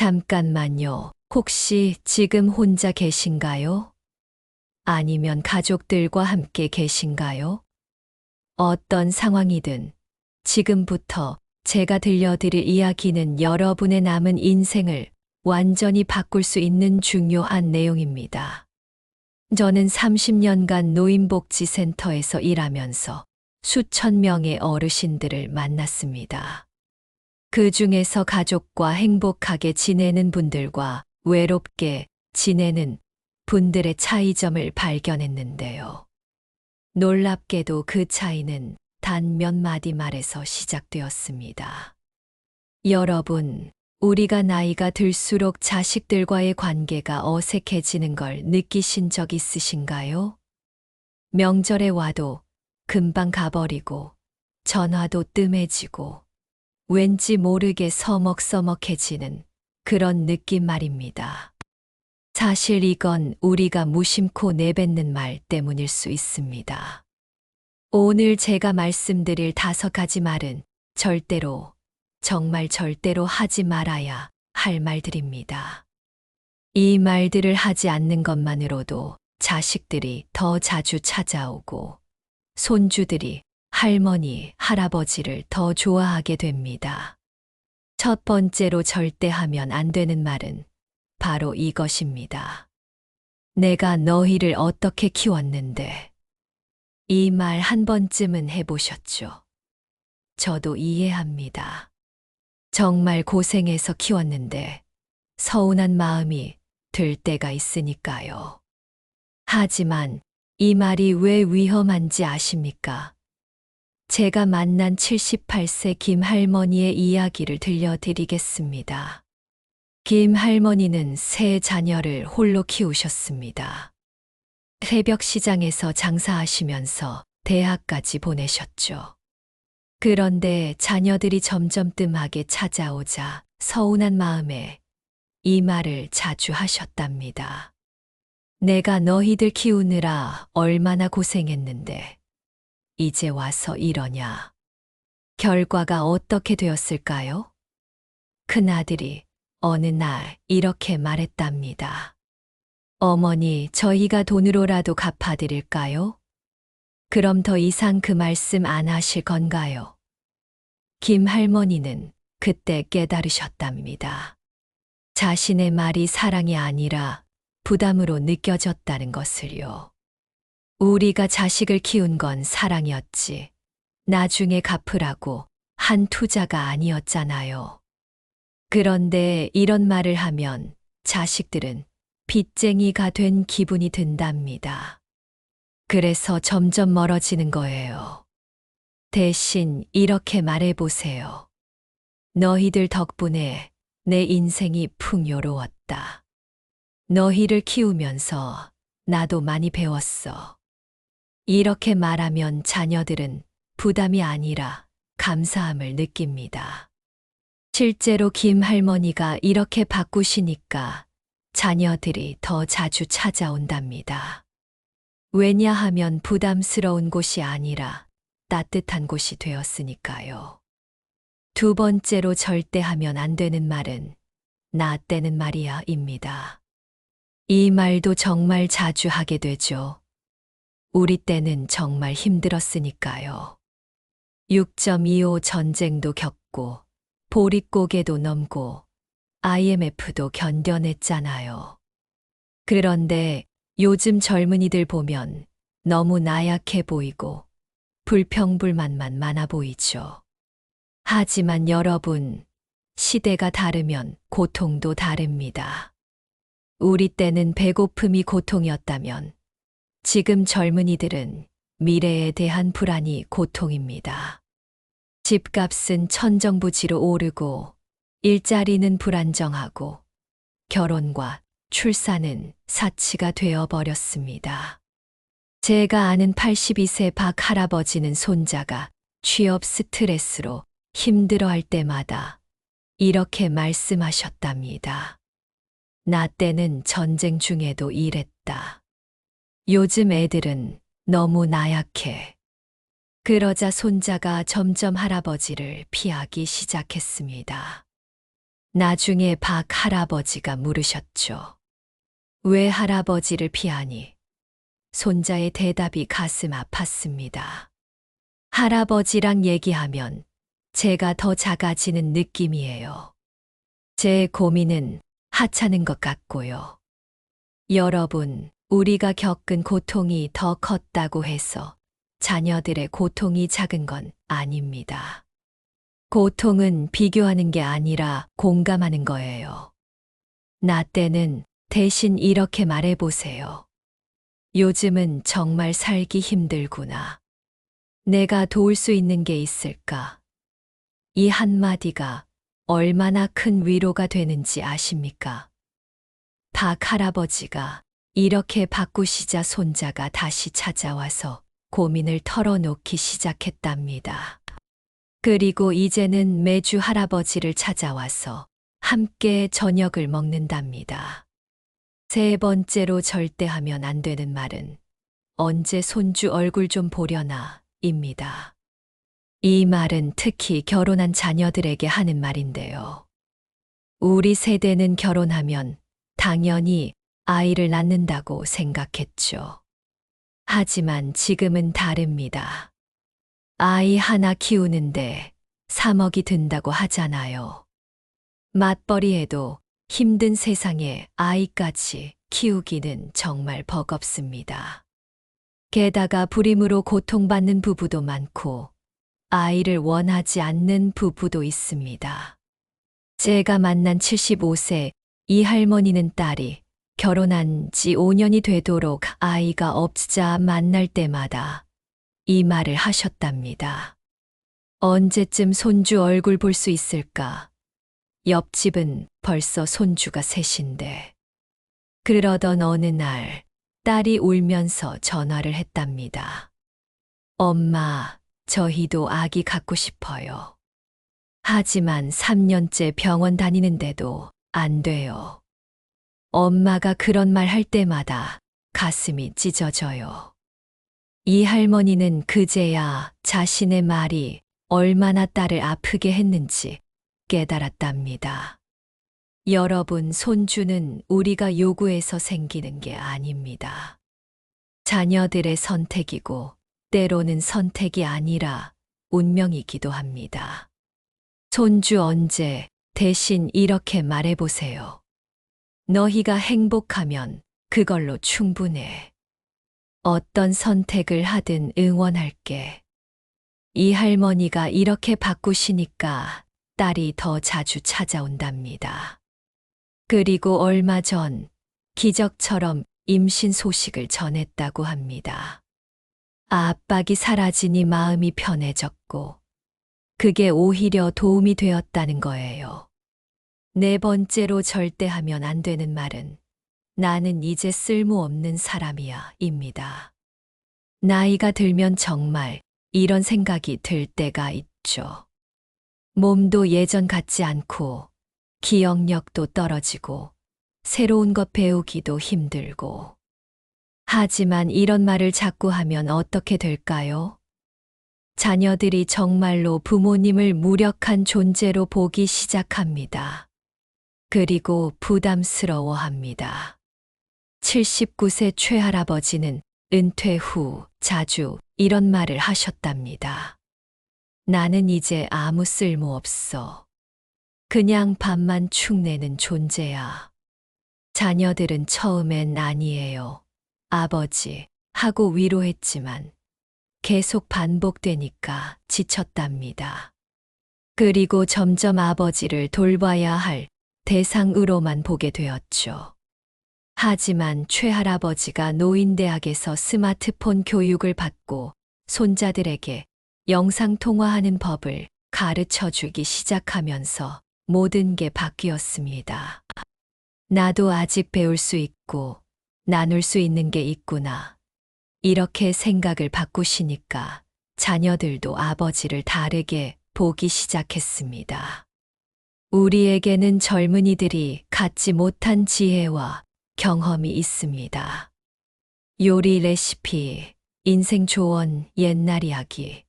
잠깐만요. 혹시 지금 혼자 계신가요? 아니면 가족들과 함께 계신가요? 어떤 상황이든 지금부터 제가 들려드릴 이야기는 여러분의 남은 인생을 완전히 바꿀 수 있는 중요한 내용입니다. 저는 30년간 노인복지센터에서 일하면서 수천 명의 어르신들을 만났습니다. 그 중에서 가족과 행복하게 지내는 분들과 외롭게 지내는 분들의 차이점을 발견했는데요. 놀랍게도 그 차이는 단 몇 마디 말에서 시작되었습니다. 여러분, 우리가 나이가 들수록 자식들과의 관계가 어색해지는 걸 느끼신 적 있으신가요? 명절에 와도 금방 가버리고, 전화도 뜸해지고, 왠지 모르게 서먹서먹해지는 그런 느낌 말입니다. 사실 이건 우리가 무심코 내뱉는 말 때문일 수 있습니다. 오늘 제가 말씀드릴 5가지 말은 절대로, 정말 절대로 하지 말아야 할 말들입니다. 이 말들을 하지 않는 것만으로도 자식들이 더 자주 찾아오고 손주들이 할머니, 할아버지를 더 좋아하게 됩니다. 첫 번째로 절대 하면 안 되는 말은 바로 이것입니다. 내가 너희를 어떻게 키웠는데. 이 말 한 번쯤은 해보셨죠? 저도 이해합니다. 정말 고생해서 키웠는데 서운한 마음이 들 때가 있으니까요. 하지만 이 말이 왜 위험한지 아십니까? 제가 만난 78세 김 할머니의 이야기를 들려드리겠습니다. 김 할머니는 3자녀를 홀로 키우셨습니다. 새벽 시장에서 장사하시면서 대학까지 보내셨죠. 그런데 자녀들이 점점 뜸하게 찾아오자 서운한 마음에 이 말을 자주 하셨답니다. 내가 너희들 키우느라 얼마나 고생했는데 이제 와서 이러냐. 결과가 어떻게 되었을까요? 큰아들이 어느 날 이렇게 말했답니다. 어머니, 저희가 돈으로라도 갚아드릴까요? 그럼 더 이상 그 말씀 안 하실 건가요? 김 할머니는 그때 깨달으셨답니다. 자신의 말이 사랑이 아니라 부담으로 느껴졌다는 것을요. 우리가 자식을 키운 건 사랑이었지. 나중에 갚으라고 한 투자가 아니었잖아요. 그런데 이런 말을 하면 자식들은 빚쟁이가 된 기분이 든답니다. 그래서 점점 멀어지는 거예요. 대신 이렇게 말해보세요. 너희들 덕분에 내 인생이 풍요로웠다. 너희를 키우면서 나도 많이 배웠어. 이렇게 말하면 자녀들은 부담이 아니라 감사함을 느낍니다. 실제로 김 할머니가 이렇게 바꾸시니까 자녀들이 더 자주 찾아온답니다. 왜냐하면 부담스러운 곳이 아니라 따뜻한 곳이 되었으니까요. 두 번째로 절대 하면 안 되는 말은 나 때는 말이야 입니다. 이 말도 정말 자주 하게 되죠. 우리 때는 정말 힘들었으니까요. 6.25 전쟁도 겪고 보릿고개도 넘고 IMF도 견뎌냈잖아요. 그런데 요즘 젊은이들 보면 너무 나약해 보이고 불평불만만 많아 보이죠. 하지만 여러분, 시대가 다르면 고통도 다릅니다. 우리 때는 배고픔이 고통이었다면 지금 젊은이들은 미래에 대한 불안이 고통입니다. 집값은 천정부지로 오르고 일자리는 불안정하고 결혼과 출산은 사치가 되어버렸습니다. 제가 아는 82세 박 할아버지는 손자가 취업 스트레스로 힘들어할 때마다 이렇게 말씀하셨답니다. 나 때는 전쟁 중에도 일했다. 요즘 애들은 너무 나약해. 그러자 손자가 점점 할아버지를 피하기 시작했습니다. 나중에 박 할아버지가 물으셨죠. 왜 할아버지를 피하니? 손자의 대답이 가슴 아팠습니다. 할아버지랑 얘기하면 제가 더 작아지는 느낌이에요. 제 고민은 하찮은 것 같고요. 여러분, 우리가 겪은 고통이 더 컸다고 해서 자녀들의 고통이 작은 건 아닙니다. 고통은 비교하는 게 아니라 공감하는 거예요. 나 때는 대신 이렇게 말해보세요. 요즘은 정말 살기 힘들구나. 내가 도울 수 있는 게 있을까? 이 한마디가 얼마나 큰 위로가 되는지 아십니까? 박 할아버지가 이렇게 바꾸시자 손자가 다시 찾아와서 고민을 털어놓기 시작했답니다. 그리고 이제는 매주 할아버지를 찾아와서 함께 저녁을 먹는답니다. 세 번째로 절대 하면 안 되는 말은 언제 손주 얼굴 좀 보려나 입니다. 이 말은 특히 결혼한 자녀들에게 하는 말인데요. 우리 세대는 결혼하면 당연히 아이를 낳는다고 생각했죠. 하지만 지금은 다릅니다. 아이 하나 키우는데 3억이 든다고 하잖아요. 맞벌이해도 힘든 세상에 아이까지 키우기는 정말 버겁습니다. 게다가 불임으로 고통받는 부부도 많고 아이를 원하지 않는 부부도 있습니다. 제가 만난 75세 이 할머니는 딸이 결혼한 지 5년이 되도록 아이가 없자 만날 때마다 이 말을 하셨답니다. 언제쯤 손주 얼굴 볼 수 있을까? 옆집은 벌써 손주가 셋인데. 그러던 어느 날 딸이 울면서 전화를 했답니다. 엄마, 저희도 아기 갖고 싶어요. 하지만 3년째 병원 다니는데도 안 돼요. 엄마가 그런 말 할 때마다 가슴이 찢어져요. 이 할머니는 그제야 자신의 말이 얼마나 딸을 아프게 했는지 깨달았답니다. 여러분, 손주는 우리가 요구해서 생기는 게 아닙니다. 자녀들의 선택이고 때로는 선택이 아니라 운명이기도 합니다. 손주 언제 대신 이렇게 말해보세요. 너희가 행복하면 그걸로 충분해. 어떤 선택을 하든 응원할게. 이 할머니가 이렇게 바꾸시니까 딸이 더 자주 찾아온답니다. 그리고 얼마 전 기적처럼 임신 소식을 전했다고 합니다. 압박이 사라지니 마음이 편해졌고 그게 오히려 도움이 되었다는 거예요. 네 번째로 절대 하면 안 되는 말은 나는 이제 쓸모없는 사람이야 입니다. 나이가 들면 정말 이런 생각이 들 때가 있죠. 몸도 예전 같지 않고 기억력도 떨어지고 새로운 것 배우기도 힘들고. 하지만 이런 말을 자꾸 하면 어떻게 될까요? 자녀들이 정말로 부모님을 무력한 존재로 보기 시작합니다. 그리고 부담스러워합니다. 79세 최할아버지는 은퇴 후 자주 이런 말을 하셨답니다. 나는 이제 아무 쓸모 없어. 그냥 밥만 축내는 존재야. 자녀들은 처음엔 아니에요. 아버지 하고 위로했지만 계속 반복되니까 지쳤답니다. 그리고 점점 아버지를 돌봐야 할 대상으로만 보게 되었죠. 하지만 최할아버지가 노인대학에서 스마트폰 교육을 받고 손자들에게 영상통화하는 법을 가르쳐 주기 시작하면서 모든 게 바뀌었습니다. 나도 아직 배울 수 있고 나눌 수 있는 게 있구나. 이렇게 생각을 바꾸시니까 자녀들도 아버지를 다르게 보기 시작했습니다. 우리에게는 젊은이들이 갖지 못한 지혜와 경험이 있습니다. 요리 레시피, 인생 조언, 옛날 이야기.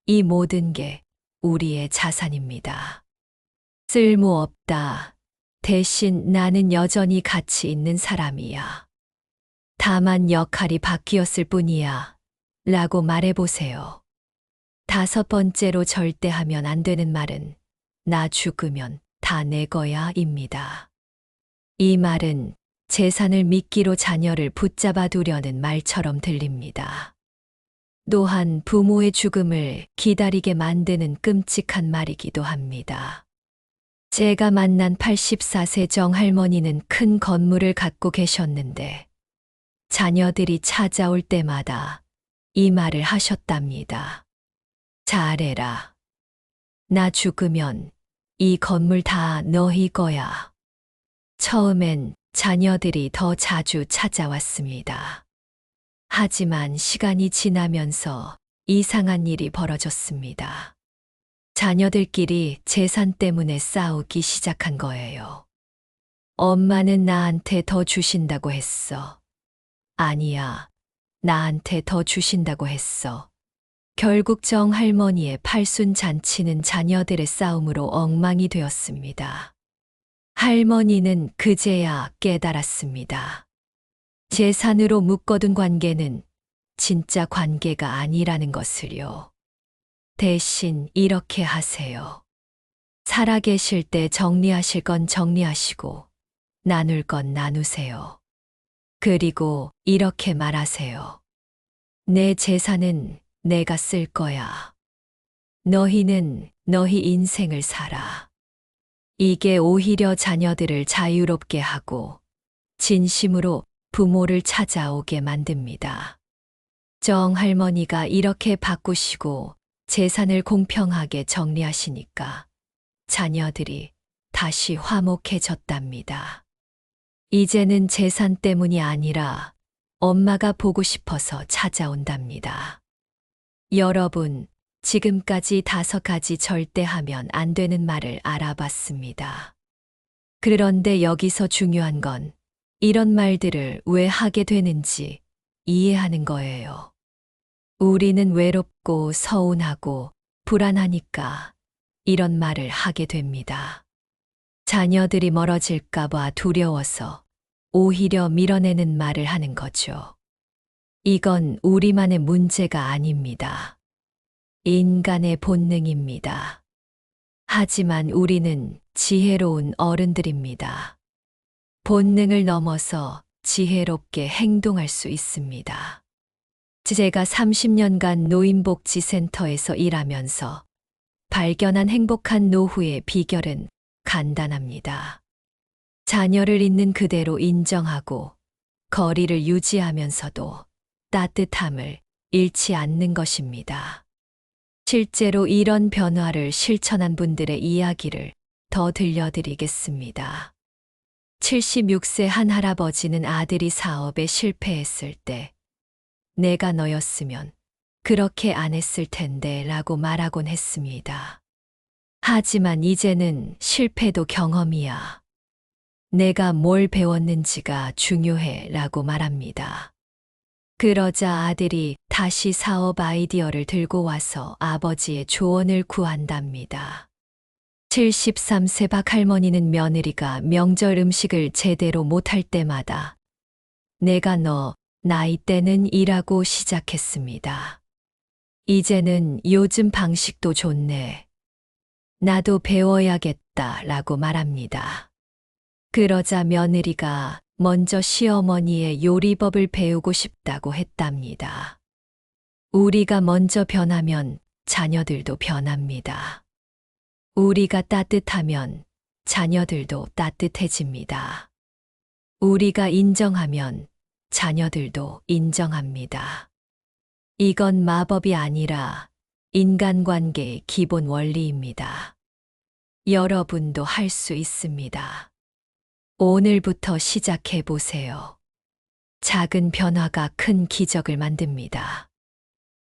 이 모든 게 우리의 자산입니다. 쓸모없다. 대신 나는 여전히 가치 있는 사람이야. 다만 역할이 바뀌었을 뿐이야. 라고 말해보세요. 5번째로 절대 하면 안 되는 말은 나 죽으면 다 내 거야 입니다. 이 말은 재산을 미끼로 자녀를 붙잡아 두려는 말처럼 들립니다. 또한 부모의 죽음을 기다리게 만드는 끔찍한 말이기도 합니다. 제가 만난 84세 정할머니는 큰 건물을 갖고 계셨는데 자녀들이 찾아올 때마다 이 말을 하셨답니다. 잘해라. 나 죽으면 이 건물 다 너희 거야. 처음엔 자녀들이 더 자주 찾아왔습니다. 하지만 시간이 지나면서 이상한 일이 벌어졌습니다. 자녀들끼리 재산 때문에 싸우기 시작한 거예요. 엄마는 나한테 더 주신다고 했어. 아니야, 나한테 더 주신다고 했어. 결국 정할머니의 팔순 잔치는 자녀들의 싸움으로 엉망이 되었습니다. 할머니는 그제야 깨달았습니다. 재산으로 묶어둔 관계는 진짜 관계가 아니라는 것을요. 대신 이렇게 하세요. 살아계실 때 정리하실 건 정리하시고 나눌 건 나누세요. 그리고 이렇게 말하세요. 내 재산은 내가 쓸 거야. 너희는 너희 인생을 살아. 이게 오히려 자녀들을 자유롭게 하고 진심으로 부모를 찾아오게 만듭니다. 정할머니가 이렇게 바꾸시고 재산을 공평하게 정리하시니까 자녀들이 다시 화목해졌답니다. 이제는 재산 때문이 아니라 엄마가 보고 싶어서 찾아온답니다. 여러분, 지금까지 5가지 절대 하면 안 되는 말을 알아봤습니다. 그런데 여기서 중요한 건 이런 말들을 왜 하게 되는지 이해하는 거예요. 우리는 외롭고 서운하고 불안하니까 이런 말을 하게 됩니다. 자녀들이 멀어질까봐 두려워서 오히려 밀어내는 말을 하는 거죠. 이건 우리만의 문제가 아닙니다. 인간의 본능입니다. 하지만 우리는 지혜로운 어른들입니다. 본능을 넘어서 지혜롭게 행동할 수 있습니다. 제가 30년간 노인복지센터에서 일하면서 발견한 행복한 노후의 비결은 간단합니다. 자녀를 있는 그대로 인정하고 거리를 유지하면서도 따뜻함을 잃지 않는 것입니다. 실제로 이런 변화를 실천한 분들의 이야기를 더 들려드리겠습니다. 76세 한 할아버지는 아들이 사업에 실패했을 때 내가 너였으면 그렇게 안 했을 텐데 라고 말하곤 했습니다. 하지만 이제는 실패도 경험이야. 내가 뭘 배웠는지가 중요해 라고 말합니다. 그러자 아들이 다시 사업 아이디어를 들고 와서 아버지의 조언을 구한답니다. 73세 박할머니는 며느리가 명절 음식을 제대로 못할 때마다 내가 너 나이 때는 일하고 시작했습니다. 이제는 요즘 방식도 좋네. 나도 배워야겠다 라고 말합니다. 그러자 며느리가 먼저 시어머니의 요리법을 배우고 싶다고 했답니다. 우리가 먼저 변하면 자녀들도 변합니다. 우리가 따뜻하면 자녀들도 따뜻해집니다. 우리가 인정하면 자녀들도 인정합니다. 이건 마법이 아니라 인간관계의 기본 원리입니다. 여러분도 할 수 있습니다. 오늘부터 시작해 보세요. 작은 변화가 큰 기적을 만듭니다.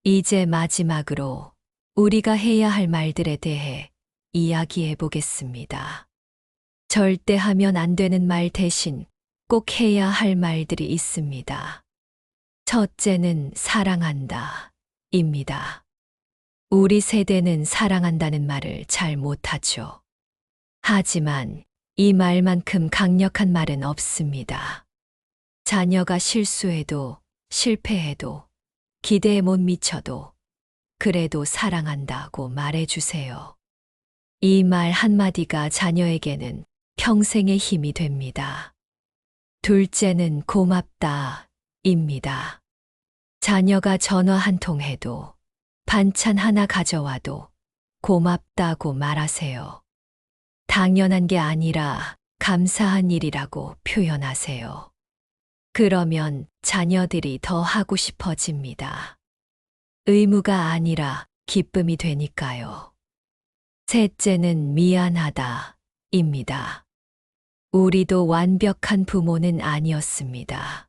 이제 마지막으로 우리가 해야 할 말들에 대해 이야기해 보겠습니다. 절대 하면 안 되는 말 대신 꼭 해야 할 말들이 있습니다. 첫째는 사랑한다, 입니다. 우리 세대는 사랑한다는 말을 잘 못하죠. 하지만 이 말만큼 강력한 말은 없습니다. 자녀가 실수해도 실패해도 기대에 못 미쳐도 그래도 사랑한다고 말해주세요. 이 말 한마디가 자녀에게는 평생의 힘이 됩니다. 둘째는 고맙다, 입니다. 자녀가 전화 한 통 해도 반찬 하나 가져와도 고맙다고 말하세요. 당연한 게 아니라 감사한 일이라고 표현하세요. 그러면 자녀들이 더 하고 싶어집니다. 의무가 아니라 기쁨이 되니까요. 셋째는 미안하다, 입니다. 우리도 완벽한 부모는 아니었습니다.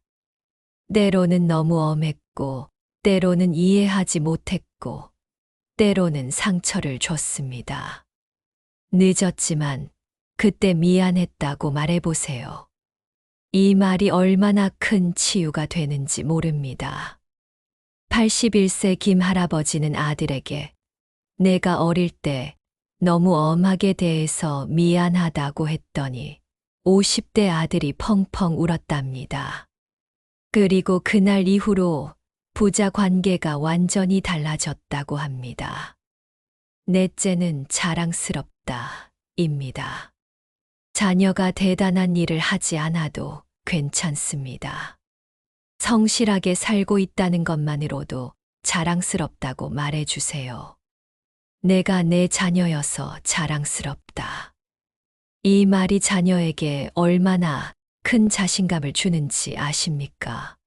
때로는 너무 엄했고, 때로는 이해하지 못했고, 때로는 상처를 줬습니다. 늦었지만 그때 미안했다고 말해보세요. 이 말이 얼마나 큰 치유가 되는지 모릅니다. 81세 김 할아버지는 아들에게 내가 어릴 때 너무 엄하게 대해서 미안하다고 했더니 50대 아들이 펑펑 울었답니다. 그리고 그날 이후로 부자 관계가 완전히 달라졌다고 합니다. 넷째는 자랑스럽다, 입니다. 자녀가 대단한 일을 하지 않아도 괜찮습니다. 성실하게 살고 있다는 것만으로도 자랑스럽다고 말해주세요. 내가 내 자녀여서 자랑스럽다. 이 말이 자녀에게 얼마나 큰 자신감을 주는지 아십니까?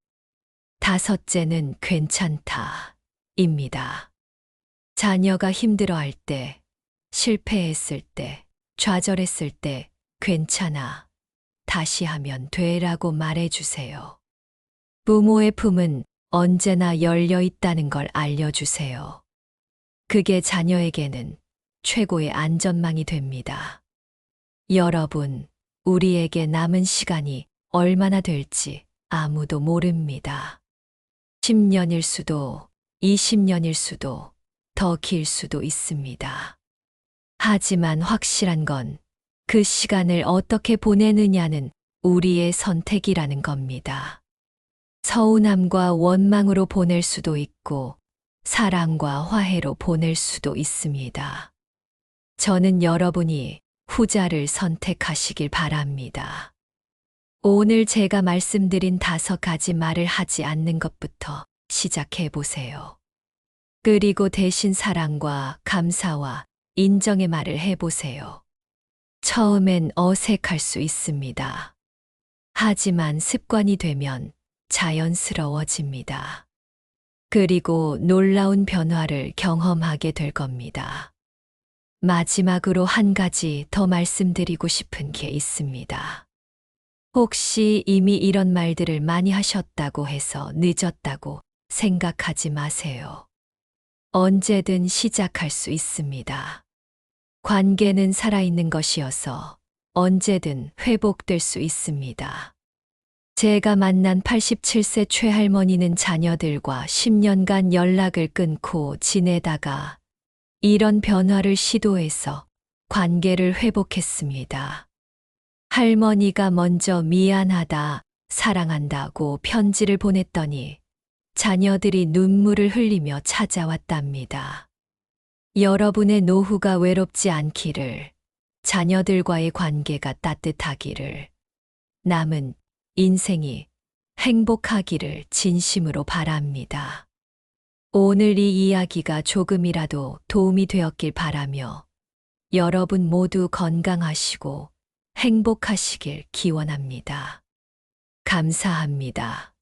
다섯째는 괜찮다, 입니다. 자녀가 힘들어할 때, 실패했을 때, 좌절했을 때, 괜찮아. 다시 하면 돼라고 말해주세요. 부모의 품은 언제나 열려 있다는 걸 알려주세요. 그게 자녀에게는 최고의 안전망이 됩니다. 여러분, 우리에게 남은 시간이 얼마나 될지 아무도 모릅니다. 10년일 수도, 20년일 수도, 더 길 수도 있습니다. 하지만 확실한 건 그 시간을 어떻게 보내느냐는 우리의 선택이라는 겁니다. 서운함과 원망으로 보낼 수도 있고, 사랑과 화해로 보낼 수도 있습니다. 저는 여러분이 후자를 선택하시길 바랍니다. 오늘 제가 말씀드린 5가지 말을 하지 않는 것부터 시작해 보세요. 그리고 대신 사랑과 감사와 인정의 말을 해보세요. 처음엔 어색할 수 있습니다. 하지만 습관이 되면 자연스러워집니다. 그리고 놀라운 변화를 경험하게 될 겁니다. 마지막으로 한 가지 더 말씀드리고 싶은 게 있습니다. 혹시 이미 이런 말들을 많이 하셨다고 해서 늦었다고 생각하지 마세요. 언제든 시작할 수 있습니다. 관계는 살아있는 것이어서 언제든 회복될 수 있습니다. 제가 만난 87세 최할머니는 자녀들과 10년간 연락을 끊고 지내다가 이런 변화를 시도해서 관계를 회복했습니다. 할머니가 먼저 미안하다, 사랑한다고 편지를 보냈더니 자녀들이 눈물을 흘리며 찾아왔답니다. 여러분의 노후가 외롭지 않기를, 자녀들과의 관계가 따뜻하기를, 남은 인생이 행복하기를 진심으로 바랍니다. 오늘 이 이야기가 조금이라도 도움이 되었길 바라며 여러분 모두 건강하시고 행복하시길 기원합니다. 감사합니다.